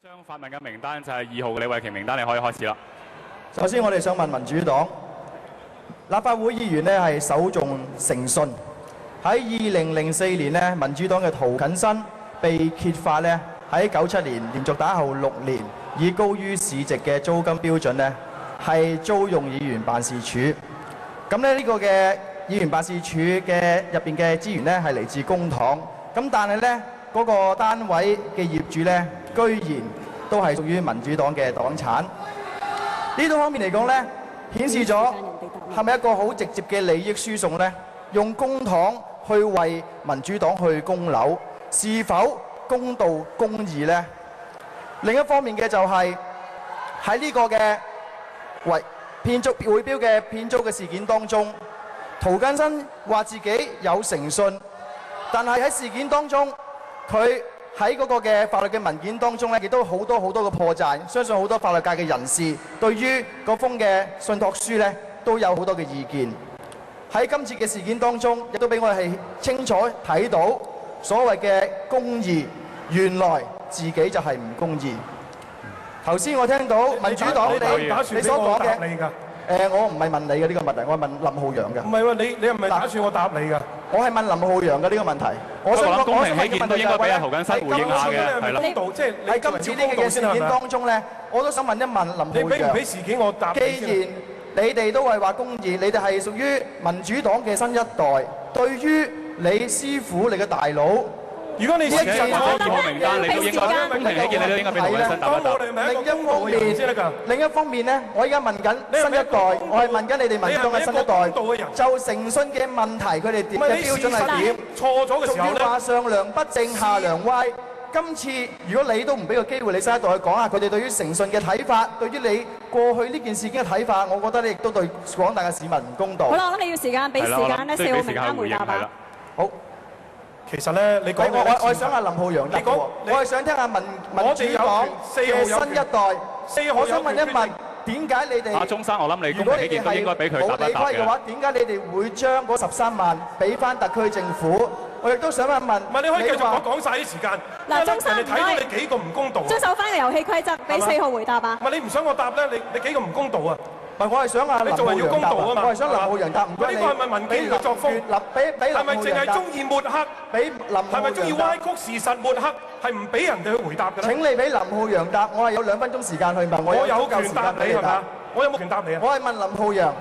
張發問嘅名單就係2號嘅李慧瓊名單，你可以開始啦。首先，我哋想問民主黨立法會議員呢係首重誠信。喺2004年呢，民主黨嘅涂謹申被揭發呢喺97年連續打後6年，以高於市值嘅租金標準呢係租用議員辦事處。咁呢個嘅議員辦事處嘅入邊嘅資源呢係嚟自公帑。咁但係呢嗰個單位嘅業主呢，居然都係屬於民主黨嘅黨產。呢種方面嚟講呢，顯示咗係咪一個好直接嘅利益輸送呢？用公帑去為民主黨去供樓，是否公道公義呢？另一方面嘅就係喺呢個嘅騙租會標嘅騙租嘅事件當中，涂謹申話自己有誠信，但係喺事件當中，佢喺嗰個嘅法律嘅文件當中咧，亦都好多嘅破綻。相信好多法律界嘅人士對於嗰封嘅信託書咧，都有好多嘅意見。喺今次嘅事件當中，亦都俾我哋係清楚睇到所謂嘅公義，原來自己就係唔公義。頭先我聽到民主黨你所講嘅，我唔係問你嘅呢個問題，我係問林浩陽嘅。唔係喎，你係咪打算我答你㗎？我係問林浩陽嘅呢個問題。我想公平起見都應該俾阿涂謹申回應下嘅，係啦。喺今次呢個嘅事件當中咧，我都想問一問林浩陽。你俾唔俾事件我答？既然你哋都係話公義，你哋係屬於民主黨嘅新一代，對於你師傅你嘅大佬，如果你呢一件我名單，你都應該公平起見，你都應該俾涂謹申答一答。另一方面咧，我而家問緊新一代，我係問緊你哋民主黨嘅新一代，就誠信嘅問題，佢哋點嘅標準係點？錯咗嘅時候咧，話上梁不正下梁歪。今次如果你都唔俾個機會你新一代去講下佢哋對於誠信嘅睇法，對於你過去呢件事件嘅睇法，我覺得你亦都對廣大嘅市民唔公道。好啦，我諗你要時間，俾時間咧，4號名單回答吧。好。其實咧，你講我係想阿林浩陽答喎，我係想聽下民主黨嘅新一代。我想問一問，點解你哋？阿鐘生，我諗你公平起見都應該俾佢答一答嘅。冇理虧嘅話，點解你哋會將嗰13萬俾翻特區政府？我亦都想問一問。唔係，你可以繼續講晒啲時間。嗱，鐘生，睇到你幾個唔公道。遵守翻個遊戲規則，俾4號回答啊。唔係，你唔想我答咧，你幾個唔公道啊？唔係，我係想阿林浩陽答啊嘛。我係想林浩陽答，唔該你。呢個係咪民建聯嘅作風？俾林浩陽答。係咪淨係中意抹黑？俾林浩陽答。係咪中意歪曲事實抹黑？係唔俾人哋去回答嘅咧？請你俾林浩陽答，我係有2分鐘時間去問。我有權答你係嘛？我有冇權答你啊？我係問林浩陽。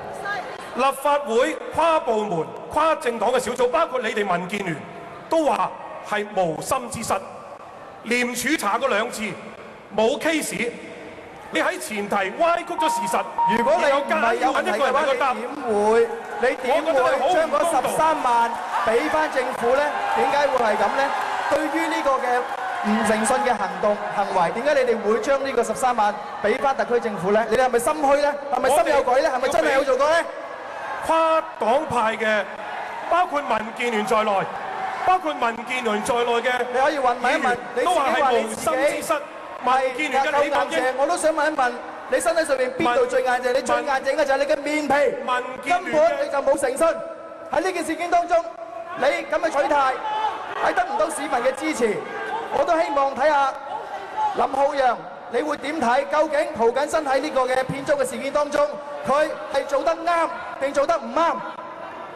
立法會跨部門、跨政黨嘅小組，包括你哋民建聯，都話係無心之失。廉署查過2次，冇 case。你喺前提歪曲咗事實。如果你有唔係有問題嘅話，你點會將嗰13萬俾翻政府咧？點解會係咁咧？對於呢個嘅唔誠信嘅行為，點解你哋會將呢個13萬俾翻特區政府咧？你哋係咪心虛咧？係咪心有鬼咧？係咪真係有做過咧？跨黨派嘅，包括民建聯在內嘅，你可以問一問，都話係無心之失。民建聯嘅李國英，我都想問一問，你身體上面邊度最硬淨？你最硬淨嘅就係你嘅面皮，根本你就冇誠信。喺呢件事件當中，你咁嘅取態係得唔到市民嘅支持。我都希望睇下林浩陽，你會點睇？究竟涂謹申喺呢個嘅騙租嘅事件當中，佢係做得啱定做得唔啱？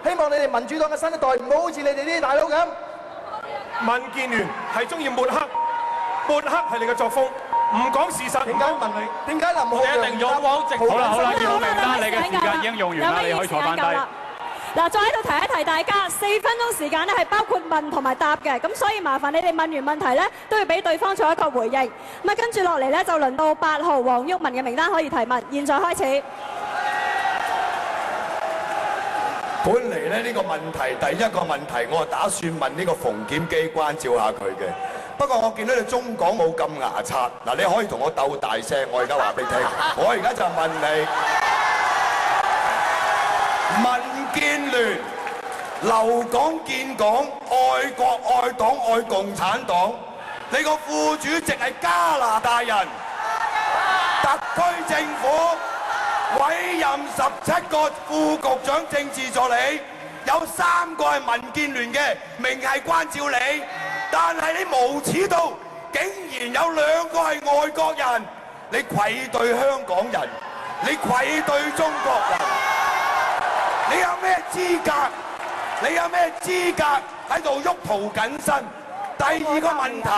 希望你哋民主黨嘅新一代唔好好似你哋呢啲大佬咁。民建聯係中意抹黑。抹黑係你嘅作風，唔講事實。點解問你？點解林浩陽一定勇往直前？好啦，2號名單，你嘅時間已經用完啦，你可以坐翻低。嗱，再喺度提一提大家，4分鐘時間咧係包括問同埋答嘅，咁所以麻煩你哋問完問題咧都要俾對方做一個回應。咁啊，跟住落嚟咧就輪到8號黃毓民嘅名單可以提問，現在開始。本嚟咧呢個問題，第一個問題我係打算問呢個馮檢機關照下佢嘅。不過我見到你中港冇咁牙刷，嗱你可以同我鬥大聲，我而家話俾你聽，我而家就問你，民建聯留港建港，愛國愛黨愛共產黨，你個副主席係加拿大人，特區政府委任17個副局長政治助理，有3個係民建聯嘅，明係關照你。但係你無恥到竟然有兩個係外國人，你愧對香港人，你愧對中國人，你有咩資格？你有咩資格喺度喐涂謹申？第二個問題，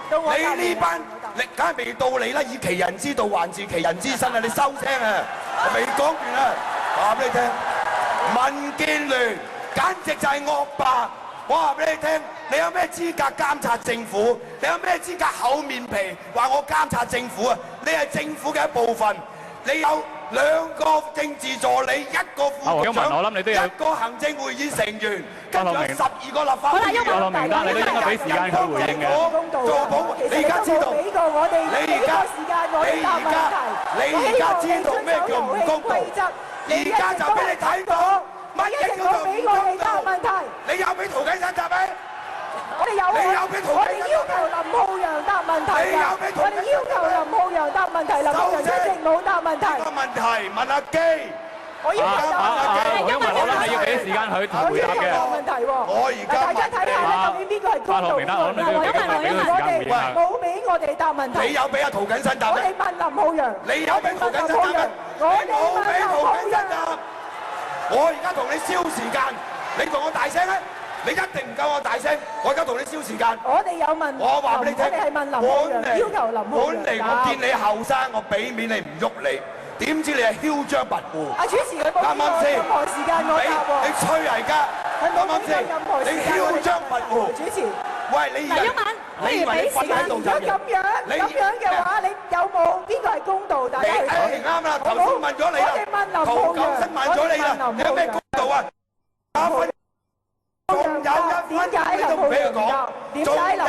你呢班你梗係未到你啦，以其人之道還治其人之身啊！你收聲啊！我未講完啊！話俾你聽，民建聯簡直就係惡霸。我話俾你聽，你有咩資格監察政府？你有咩資格厚面皮話我監察政府啊？你係政府嘅一部分，你有兩個政治助理，一個副局長，一個行政會議成員，跟住有12個立法會議員。白落名單，你都應該俾時間佢回應嘅。做保，你而家知道？你而家知道咩叫唔公道？而家就俾你睇到。乜嘢叫做唔公道？你有俾涂謹申答咩？我哋有，我哋要求林浩陽答問題㗎。我哋要求林浩陽答問題，林浩陽一直冇答問題。個問題問阿基。我要求答問題。因為我諗你要俾時間佢回答嘅。問題喎。我而家大家睇下咧，究竟邊個係公道？冇俾我哋答問題。你有俾阿涂謹申答咩？我哋問林浩陽。你有俾涂謹申答咩？我哋冇俾涂謹申答。我而家同你消時間，你同我大聲咧，你一定唔夠我大聲。我而家同你消時間。我哋有問，我話俾你聽，我哋係問林浩陽，要求林浩陽。本嚟我見你後生，我俾面你唔喐你，點知你係囂張跋扈。阿主持佢冇俾我任何時間我答喎。你吹嚟㗎，啱唔啱先？你囂張跋扈。主持，喂你而家，你以為你瞓喺度就咁樣嘅話，你有冇邊個係公道？大家去講。啱啦，頭先問咗你啦，涂謹申問咗你啦，你有咩公道啊？打分，仲有一分你都唔俾佢講，仲有一分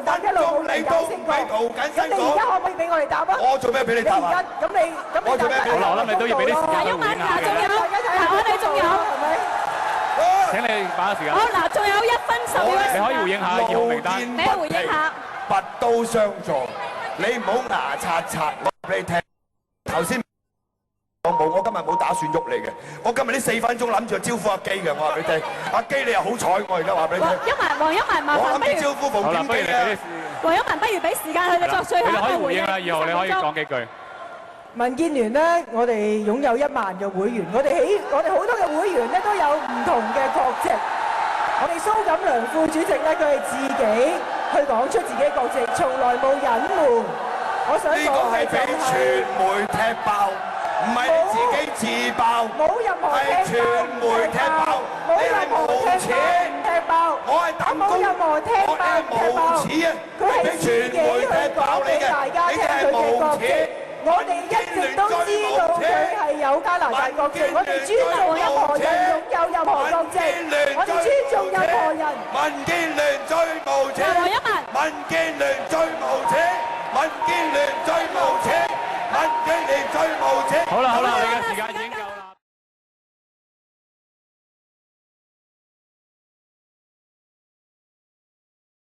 鐘你都唔俾涂謹申講。你而家可唔可以俾我哋答啊？我做咩俾你答啊？咁你我做咩俾你答？好啦，我諗你都要俾啲時間佢回應下嘅。我哋仲有係咪？請你把握時間。好嗱，仲有1分10秒。你可以回應下2號名單。你回應下。拔刀相助，你唔好牙擦擦。我話俾你聽，頭先我今日冇打算喐你嘅。我今日呢4分鐘諗住招呼阿基嘅。我話俾你聽，阿基你又好彩，我而家話俾你聽。黃毓民，麻煩不如招呼馮檢基啊。黃毓民，不如俾時間佢哋作最後嘅回應。你可以回應啦，2號你可以講幾句。民建聯呢，我哋擁有1萬嘅會員，我哋好多嘅會員呢都有唔同嘅國籍。我哋蘇錦樑副主席呢，佢係自己去講出自己嘅國籍，從來冇隱瞞。我想講嘅就係呢個係俾傳媒踢爆，唔係你自己自爆。冇任何踢爆，係傳媒踢爆。你係無恥，踢爆。我係膽公，我係無恥啊！佢係俾傳媒踢爆你嘅，你係無恥。我哋一直都知道佢係有加拿大國籍，我哋尊重任何人擁有任何國籍，我哋尊重任何人。民建聯最無恥，民建聯最無恥，民建聯最無恥，民建聯最無恥。好啦，你嘅時間已經。